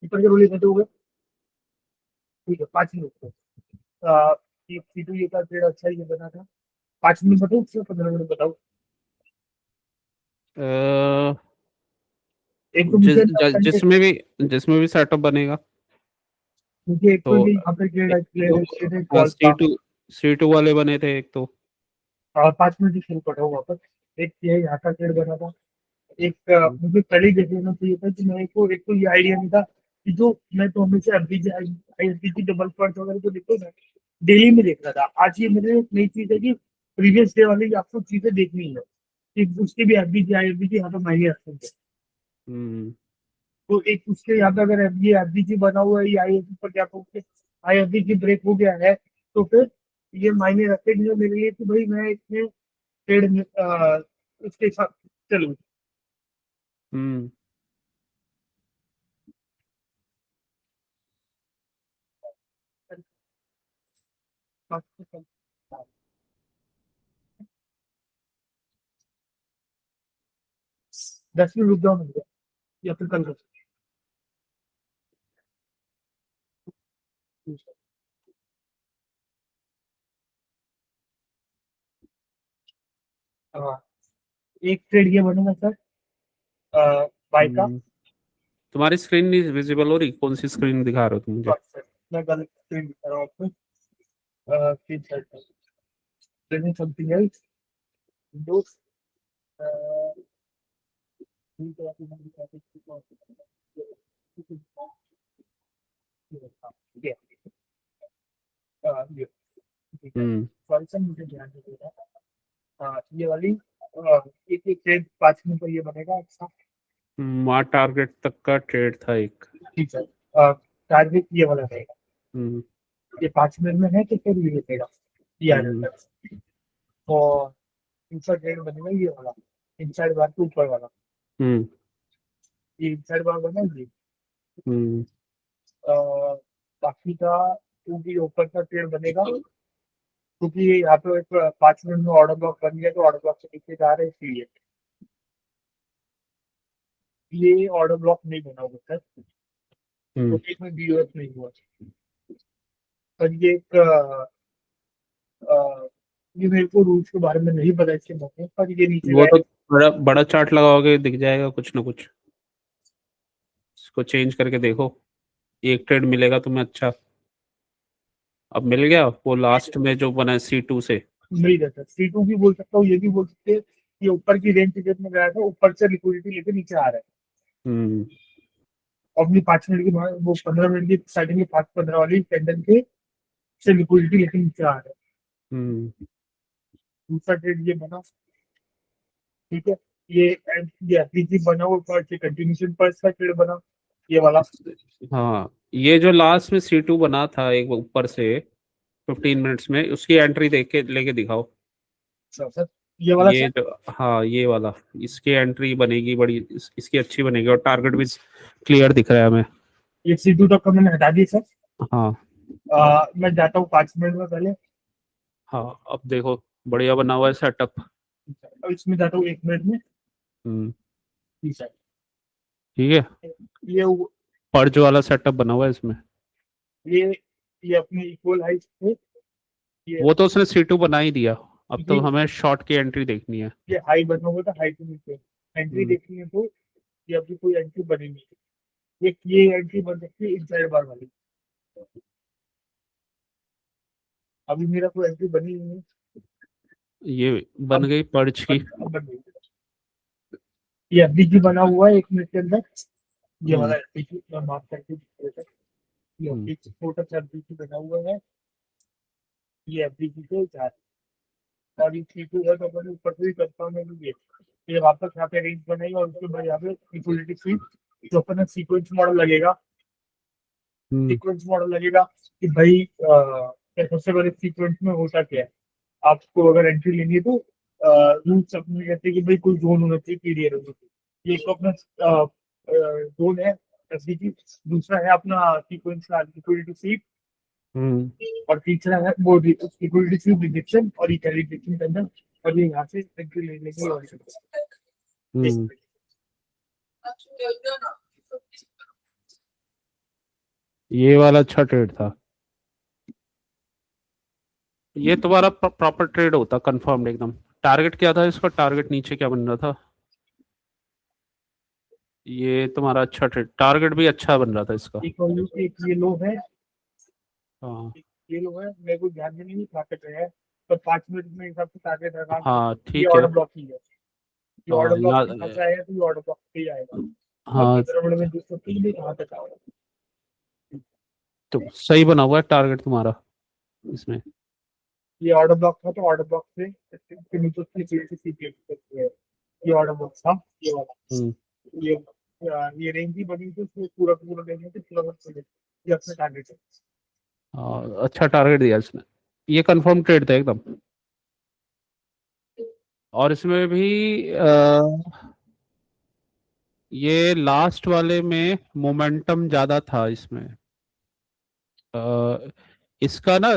ऊपर के रोल कहते हुए ठीक है 5 मिनट ये C2 ये का ट्रेड अच्छा ही बना था। 5 मिनट बताओ उससे 15 मिनट बताओ। अ, एक तो मुझे ना पहले जिसमें भी सेटअप बनेगा, मुझे एक तो तो ये यहाँ पे ट्रेड हाँ, कॉल था। C2 वाले बने थे एक तो। और 5 मिनट ही शुरू कटा वापस। एक ये यहाँ का ट्रेड बना था। एक मुझे पहले ही देख लेना चाहिए था कि मेरे को एक तो ये आइडिया नहीं था कि जो मैं तो हमेशा एफबीजी डबल पॉइंट वगैरह जो देखो ना डेली में देख रहा था। आज ये मेरे लिए एक नई चीज है कि प्रीवियस डे वाली आपको चीजें देखनी है कि उसके भी एफबीजी आईएफबीजी यहाँ पे मायने रखते हैं। हम्म। तो एक उसके यहाँ पे अगर ये एफबीजी बना हुआ है या आईएफबी पर क्या आईएफबीजी ब्रेक हो गया है तो फिर ये मायने रखते हैं मेरे लिए कि भाई मैं इसमें ट्रेड उसके साथ चलूँ। हम्म। 10 मिनट रुक जाओ मिल गया या फिर कल कर सकते हैं। हाँ एक ट्रेड ये बनेगा सर बाय का। हम्म। तुम्हारी स्क्रीन नहीं विजिबल हो रही, कौन सी स्क्रीन दिखा रहे हो तुम मुझे? सर मैं गलत ट्रेड दिखा रहा हूँ आपको। तीन side trading something else windows hmm. Sorry sir मुझे ध्यान नहीं दे रहा। हाँ ये वाली एक एक ट्रेड 5 मिनट का ये बनेगा अच्छा। वहाँ टारगेट तक का ट्रेड था एक। ठीक है टारगेट ये वाला रहेगा। हम्म। ये 5 मिनट में है तो फिर ये देगा ये आ जाता है। और दूसरा ट्रेड बनेगा ये वाला, इनसाइड बार के ऊपर वाला, हम्म ये इनसाइड बार बना ये। हम्म अ, बाकी का क्योंकि ऊपर का ट्रेड बनेगा, क्योंकि यहाँ पे एक 5 मिनट में ऑर्डर ब्लॉक बन गया तो ऑर्डर ब्लॉक से नीचे जा रहे हैं इसलिए ये ऑर्डर ब्लॉक नहीं बना हुआ सर, क्योंकि इसमें बीओएस नहीं हुआ। पर ये एक ये मेरे को रूल्स के बारे में नहीं पता इसके बारे में, पर ये नीचे वो गया तो बड़ा बड़ा चार्ट लगाओगे दिख जाएगा कुछ ना कुछ, इसको चेंज करके देखो, एक ट्रेड मिलेगा तुम्हें अच्छा। अब मिल गया वो लास्ट में जो बना है C2 से। मिल जाता है। C2 भी बोल सकता हूँ, ये भी बोल सकते हैं कि ऊपर की रेंज टिकट में गया था, ऊपर से लिक्विडिटी लेके नीचे आ रहा है। हम्म अपनी 5 मिनट की वो 15 मिनट की स्टार्टिंग के 5-15 वाली कैंडल के से लिक्विडिटी लेके नीचे आ रहा है। हम्म दूसरा ट्रेड ये बना, ठीक है, ये एफडीजी बना हुआ ऊपर से कंटिन्यूशन पर इसका ट्रेड बना ये वाला। हाँ, ये जो लास्ट में C2 बना था एक ऊपर से 15 मिनट्स में, उसकी एंट्री देख के लेके दिखाओ। सर ये वाला ये सर, जो, हाँ ये वाला, इसकी एंट्री बनेगी बड़ी, इसकी अच्छी बनेगी और टारगेट भी क्लियर दिख रहा है हमें। ये C2 तक का मैंने हटा दिया सर। हाँ मैं जाता हूँ 5 मिनट में पहले। हाँ, अब देखो बढ़िया बना हुआ है सेटअप। अब इसमें जाता हूँ 1 मिनट में। जी सर, ठीक है, ये पर्ज वाला सेटअप बना हुआ है इसमें। ये ये अपने इक्वल हाइट पे ये वो तो उसने C2 बना ही दिया, अब तो ये हमें शॉर्ट की एंट्री देखनी है। ये हाई बना हुआ था, हाई के नीचे एंट्री हम्म, देखनी है तो ये अभी कोई एंट्री बनेगी। ये एंट्री बन सकती है इनसाइड बार वाली। अभी मेरा कोई एंट्री बनी नहीं है। ये बन अब गई पर्ज की। अब बन गई। ये एफडीजी बना हुआ है 1 मिनट के अंदर। ये हम्म वाला एफडीजी मैं मार्क करके दिखा देता हूं। ये हम्म एफडीजी छोटा सा एफडीजी बना हुआ है। ये एफडीजी के चार और ये C2 है तो अपने ऊपर से ही कंफर्म है कि ये वापस यहाँ पे रेंज बनाई और उसके बाद यहाँ पे लिक्विडिटी स्वीप जो अपना सीक्वेंस मॉडल लगेगा। हम्म सीक्वेंस मॉडल लगेगा कि भाई सबसे पहले सीक्वेंस में होता क्या है। आपको अगर एंट्री लेनी है तो रूल्स अपने कहते हैं कि भाई कोई जोन होना चाहिए, पीरियड होना चाहिए। ये एक तो अपना जोन है एसडीजी, दूसरा है अपना सीक्वेंस का लिक्विडिटी स्वीप, हम्म और तीसरा है वो लिक्विडिटी स्वीप रिजेक्शन और ये रिजेक्शन के अंदर और ये यहाँ से एंट्री लेने की आवश्यकता है। हम्म। ये वाला अच्छा ट्रेड था, ये तुम्हारा प्रॉपर ट्रेड होता कंफर्म्ड एकदम। टारगेट क्या था इसका, टारगेट नीचे क्या बन रहा था? ये तुम्हारा अच्छा ट्रेड, टारगेट भी अच्छा बन रहा था इसका। एक ये लो है, हाँ ये लो है, मेरे को ध्यान में नहीं टारगेट है, पर 5 मिनट में हिसाब से टारगेट लगा के हाँ ये ठीक है। ऑर्डर ब्लॉक ही है। ये हाँ ऑर्डर ब्लॉक के हिसाब से आएगा तो ये ऑर्डर ब्लॉक पे ही आएगा। और हाँ, 15 मिनट में 203 भी कहाँ तक आएगा। तो सही बना हुआ है टारगेट तुम्हारा इसमें। ये ऑर्डर ब्लॉक था तो ऑर्डर ब्लॉक से इसके नीचे से है। ये ऑर्डर ब्लॉक था ये वाला। हम्म ये ये रेंज ही बनी थी उसमें पूरा पूरा लेने थे पूरा ये अपना टारगेट है। अच्छा टारगेट दिया इसने, ये कंफर्म ट्रेड था एकदम। और इसमें भी ये लास्ट वाले में मोमेंटम ज्यादा था इसमें। अ, इसका ना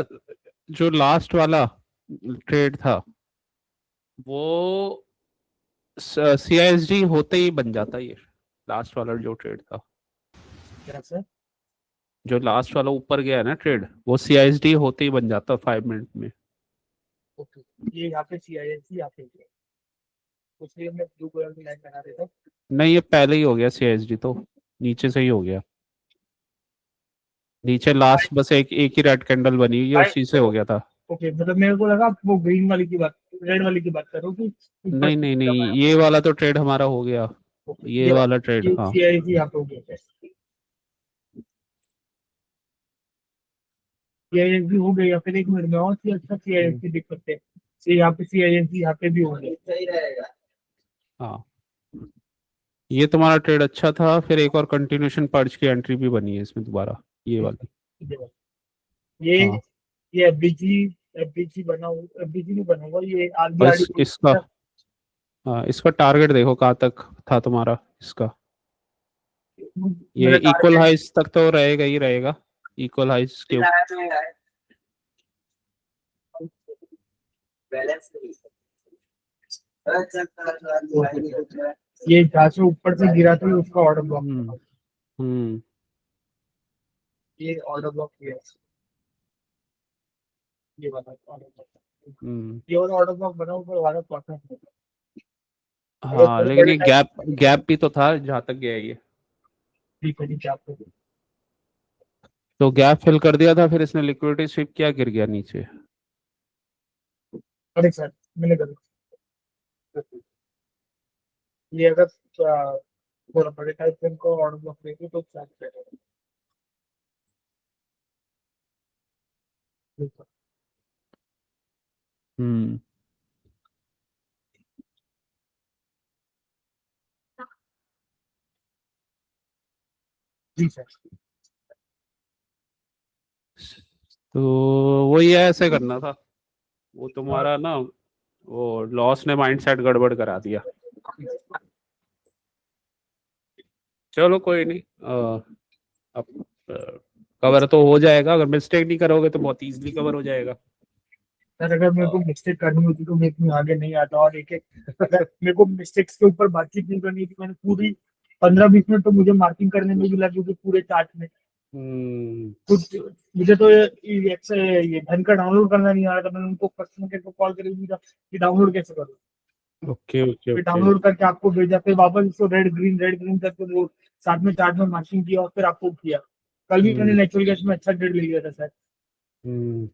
जो लास्ट वाला ट्रेड था वो CISD होते ही बन जाता है, ये लास्ट वाला जो ट्रेड था, क्या सर? जो लास्ट वाला ऊपर गया है ना ट्रेड, वो CISD होते ही बन जाता 5 मिनट में। ओके, ये यहाँ पे CISC यहाँ पे उसलिए मैं ब्लू कलर की लाइन बना देता हूँ। नहीं, ये पहले ही हो गया CISD तो, नीचे से ही हो गया। नीचे लास्ट बस एक एक ही रेड कैंडल बनी हुई है, उसी से हो गया था। ओके, मतलब मेरे को लगा वो ग्रीन वाली की बात, रेड वाली की बात कर रहा हूँ कि ऊपर नहीं से नहीं नीचे नहीं, आया। ये वाला तो ट्रेड हमारा हो गया, ओके, ये वाला ट्रेड ये हाँ। CISC यहाँ पे हो गया। CISC हो गया या फिर 1 मिनट में और अच्छा हम्म, CISC दिख सकते हैं। तो यहाँ पे CISC यहाँ पे भी हो गया, सही रहेगा। हाँ ये तुम्हारा ट्रेड अच्छा था, फिर एक और कंटिन्यूशन पर्च की एंट्री भी बनी है इसमें दोबारा, ये वाली। ये हाँ ये एफबीजी बना हुआ, एफबीजी नहीं बना हुआ, ये और आरबीआरडी इसका, हाँ इसका टारगेट देखो कहाँ तक था तुम्हारा इसका। ये मेरा इक्वल टारगेट हाइस तक तो रहेगा ही रहेगा, इक्वल हाइस के ये जहाँ से ऊपर से गिरा था उसका ऑर्डर ब्लॉक हम्म था। हम्म ये ऑर्डर ब्लॉक किया है। ये वाला ऑर्डर ब्लॉक, हम्म। ये वाला ऑर्डर ब्लॉक बना ऊपर वाला प्रोसेस है। अगर हाँ थोड़े लेकिन बड़े ये टाइम गैप गैप भी तो था जहाँ तक गया ये, ठीक है, ठीक है आपको। तो गैप फिल कर दिया था, फिर इसने लिक्विडिटी स्वीप किया, गिर गया नीचे। अरे सर मैंने कर ये अगर थोड़ा बड़े टाइप पे इनको ऑर्डर ब्लॉक देंगे तो क्या करेगा। हम्म। जी सर। तो वही है, ऐसे करना था। वो तुम्हारा ना, वो लॉस ने माइंडसेट गड़बड़ करा दिया। चलो कोई नहीं, अब कवर तो हो जाएगा, अगर मिस्टेक नहीं करोगे तो बहुत इजीली कवर हो जाएगा। सर अगर मेरे को मिस्टेक करनी होती तो मैं इतनी आगे नहीं आता, और एक एक अगर मेरे को मिस्टेक्स के ऊपर बातचीत नहीं करनी थी, मैंने पूरी 15-20 मिनट तो मुझे मार्किंग करने में भी लगी थी पूरे चार्ट में। हम्म। कुछ मुझे तो ये धन का डाउनलोड करना नहीं आ रहा था, मैंने उनको कस्टमर केयर को कॉल करके पूछा कि डाउनलोड कैसे करूँ। ओके ओके फिर ओके। डाउनलोड करके आपको भेजा, फिर वापस इसको रेड ग्रीन करके वो साथ में चार्ट में मार्किंग किया और फिर आपको किया। कल भी मैंने हम्म नेचुरल गैस में अच्छा ट्रेड ले लिया था सर। हम्म।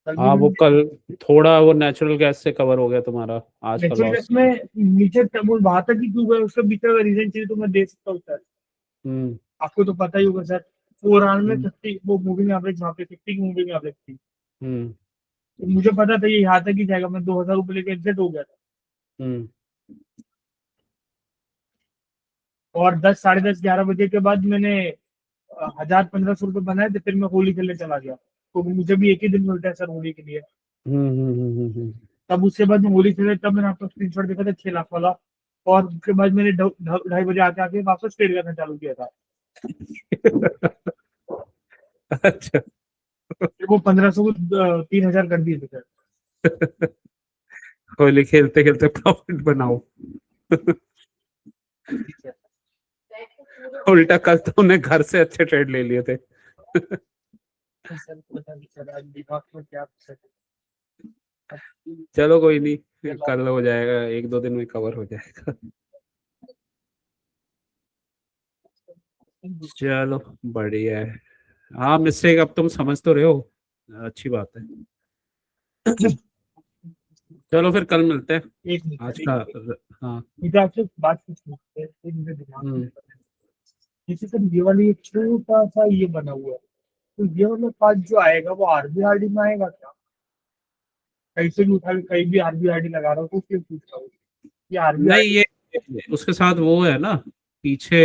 कल भी हाँ वो मैंने कल थोड़ा वो नेचुरल गैस से कवर हो गया तुम्हारा आज का नेचुरल गैस लॉस। में नीचे वो वहां तक ही क्यों गया, उसका पीछे का रीजन चाहिए तो मैं दे सकता हूँ सर। हम्म आपको तो पता ही होगा सर, 4 आवर में हम्म 50 वो मूविंग एवरेज, वहाँ पे 50 की मूविंग एवरेज थी। हम्म तो मुझे पता था ये यहाँ तक ही जाएगा, मैं 2000 रुपये लेके एग्जिट हो गया था। हम्म। और 10, 10:30, 11 बजे के बाद मैंने 1000-1500 रुपये बनाए थे, फिर मैं होली खेलने चला गया। तो मुझे भी एक ही दिन मिलता है सर होली के लिए। तब उसके बाद में होली खेले, तब मैंने आपका स्क्रीनशॉट देखा था 6 लाख वाला। और उसके बाद मैंने 2:30 बजे आके आके वापस ट्रेड करना चालू किया था। अच्छा। फिर वो 1500 को 3000 कर दिए थे सर। होली खेलते खेलते प्रॉफिट बनाओ। उल्टा कल तुमने घर से अच्छे ट्रेड ले लिए थे। सर पता नहीं सर, आज दिमाग में क्या चलो कोई नहीं, कल हो जाएगा, एक दो दिन में कवर हो जाएगा। चलो बढ़िया है। हाँ मिस्टेक अब तुम समझ तो रहे हो, अच्छी बात है। चलो फिर कल मिलते हैं। एक मिनट आज सर, का, एक हाँ। मुझे आपसे बात पूछनी है, एक मुझे दिमाग में हम्म जैसे सर ये वाली एक छोटा सा ये बना हुआ है, तो ये वाला पार्ट जो आएगा वो आरबीआरडी में आएगा क्या? कहीं से भी उठा के कहीं भी आरबीआरडी लगा रहा हूँ तो फिर पूछ रहा हूँ ये नहीं आरबीआरडी ये उसके साथ वो है ना पीछे,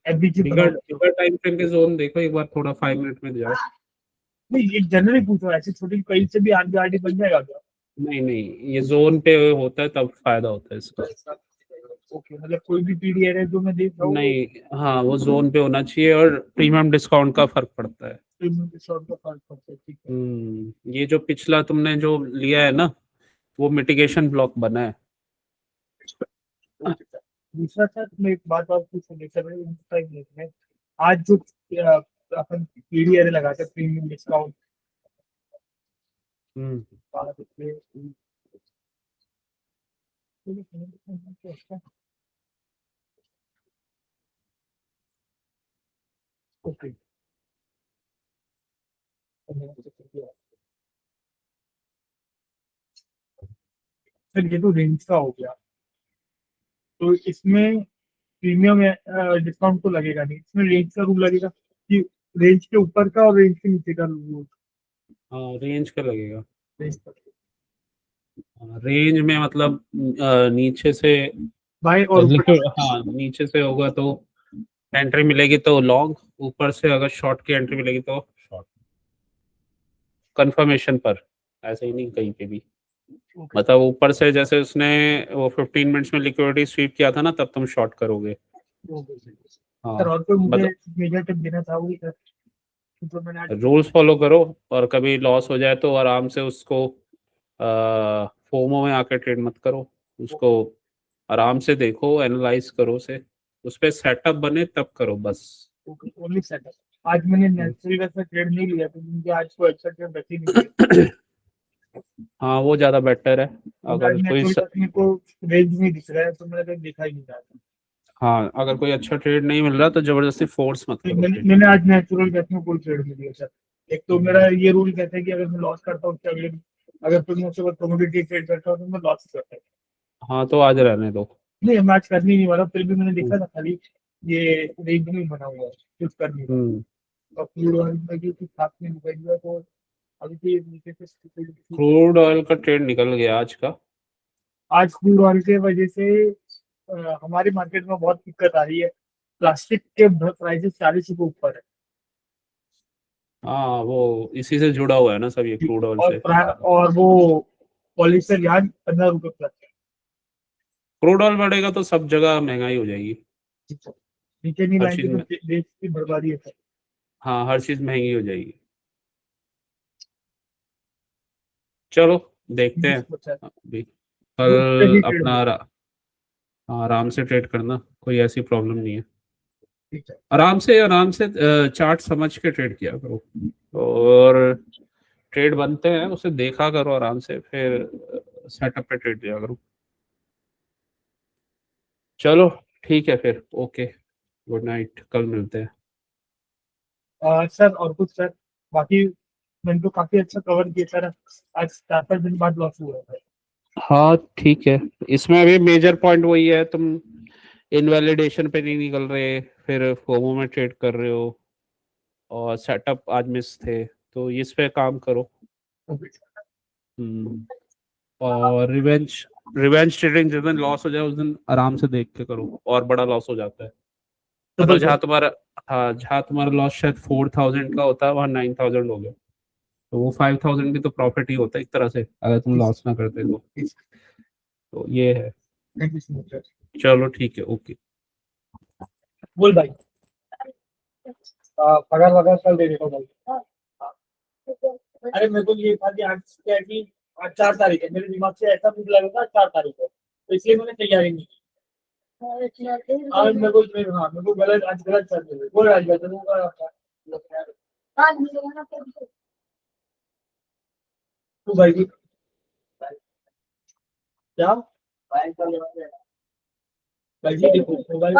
एफबीजी बना बिगर हुआ है। बिगर टाइम फ्रेम के जोन देखो एक बार, थोड़ा 5 मिनट में जाओ। नहीं ये जनरली पूछ रहा हूँ, ऐसे छोटी कहीं से भी आरबीआरडी बन जाएगा क्या? नहीं नहीं, ये जोन पे होता है तब फायदा होता है इसका। ओके, मतलब कोई भी पीडीआर है जो मैं देख रहा हूँ वो नहीं, हाँ वो जोन पे होना चाहिए और प्रीमियम डिस्काउंट का फर्क पड़ता है। प्रीमियम डिस्काउंट का फर्क पड़ता है, ठीक है। ये जो पिछला तुमने जो लिया है ना, वो मिटिगेशन ब्लॉक बना है। Okay sir. दूसरा सर मैं एक बात और पूछूंगी सर, मेरे टाइम में आज जो अपन पीडीआर लगाते हैं प्रीमियम डिस्काउंट हम्म ओके। सर ये तो रेंज का हो गया, तो इसमें प्रीमियम डिस्काउंट तो लगेगा नहीं, इसमें रेंज का रूल लगेगा कि रेंज के ऊपर का और रेंज के नीचे का रूल। हाँ रेंज का लगेगा। रेंज का रेंज में मतलब नीचे से बाय और ऊपर। लिक्विड, हाँ नीचे से होगा तो एंट्री मिलेगी तो लॉन्ग, ऊपर से अगर शॉर्ट की एंट्री मिलेगी तो कंफर्मेशन पर, ऐसे ही नहीं कहीं पे भी। ओके मतलब ऊपर से जैसे उसने वो 15 मिनट्स में लिक्विडिटी स्वीप किया था ना, तब तुम शॉर्ट करोगे। ओके हाँ सर, और कोई मुझे मतलब मेजर टिप देना था वो सर, जो मैंने आज रूल्स फॉलो करो, और कभी लॉस हो जाए तो आराम से उसको फोमो में आके ट्रेड मत करो, उसको आराम से देखो, एनालाइज करो उसे, उस पे सेटअप बने तब करो बस। Only setup. आज मैंने नेचुरल गैस में ट्रेड नहीं लिया तो मुझे आज कोई अच्छा ट्रेड बच ही नहीं गया। हाँ वो ज़्यादा बेटर है। क्योंकि आज अगर कोई नेचुरल गैस मेरे को रेंज नहीं दिख रहा है तो मैंने कहीं देखा ही नहीं था। हाँ अगर कोई अच्छा ट्रेड नहीं मिल रहा तो जबरदस्ती फोर्स मत तो करो मैंने ट्रेड। मैंने आज नेचुरल गैस में कोई ट्रेड नहीं लिया सर। एक तो मेरा ये रूल कहता है कि अगर मैं लॉस करता हूँ उससे अगले अगर फिर मैं उसके बाद कमोडिटी ट्रेड करता हूँ तो मैं लॉस करता हूँ। हाँ तो आज रहने दो। नहीं, मैं आज करने ही नहीं वाला, फिर भी मैंने देखा था खाली ये रेंज नहीं बना हुआ है, कुछ कर नहीं रहा। हम्म और क्रूड ऑयल में भी कुछ खास नहीं दिखाई दिया, तो अभी भी नीचे से क्रूड ऑयल का ट्रेड निकल गया आज का। आज क्रूड ऑयल के वजह से हमारी मार्केट में बहुत दिक्कत आ रही है। प्लास्टिक के प्राइसेस 40 रुपये ऊपर हाँ वो इसी से जुड़ा हुआ है ना सब, ये है। क्रूड ऑयल और से। और वो पॉलिस्टर यार्न 15 रुपये प्लस है। क्रूड ऑयल बढ़ेगा तो सब जगह महंगाई हो जाएगी, नीचे नहीं हर लाएंगे चीज तो में। देश की बर्बादी है सर। हाँ हर चीज महंगी हो जाएगी। चलो देखते हैं अभी, ग्रुप पे कल ही ट्रेड अपना होगा। हाँ, आराम से ट्रेड करना, कोई ऐसी प्रॉब्लम नहीं है। ठीक है। आराम से चार्ट समझ के ट्रेड किया करो, और ट्रेड बनते हैं उसे देखा करो आराम से, फिर सेटअप पे ट्रेड दिया करो। चलो ठीक है फिर, ओके, गुड नाइट, कल मिलते हैं। सर और कुछ सर, बाकी मैंने तो काफी अच्छा कवर किया सर। आज 4-5 दिन बाद लॉस हुआ है। हाँ ठीक है, इसमें अभी मेजर पॉइंट वही है, तुम इनवैलिडेशन पे नहीं निकल रहे, फिर फोमो में ट्रेड कर रहे हो, और सेटअप आज मिस थे, तो इस पे काम करो। ओके। हम्म, और रिवेंज रिवेंज ट्रेडिंग, जिस दिन लॉस हो जाए उस दिन आराम से देख के करो, और बड़ा लॉस हो जाता है। मतलब जहाँ जबरदस्त। तुम्हारा, हाँ जहाँ तुम्हारा लॉस शायद 4000 का होता है, वहाँ 9000 हो गया, तो वो 5000 भी तो प्रॉफिट ही होता है एक तरह से, अगर तुम लॉस ना करते तो ये है। Thank you so much sir. चलो ठीक है, ओके। बोल भाई, पगार वगार कल दे देता हूँ भाई। अरे मेरे को ये था कि आज क्या है कि आज 4 तारीख है, मेरे दिमाग से ऐसा कुछ लगा था 4 तारीख है, तो इसलिए मैंने तैयारी नहीं की। आज मेरे को गलत, आज गलत चल रही है। बोल आज बताऊंगा तू भाई की क्या भाई जी देखो मोबाइल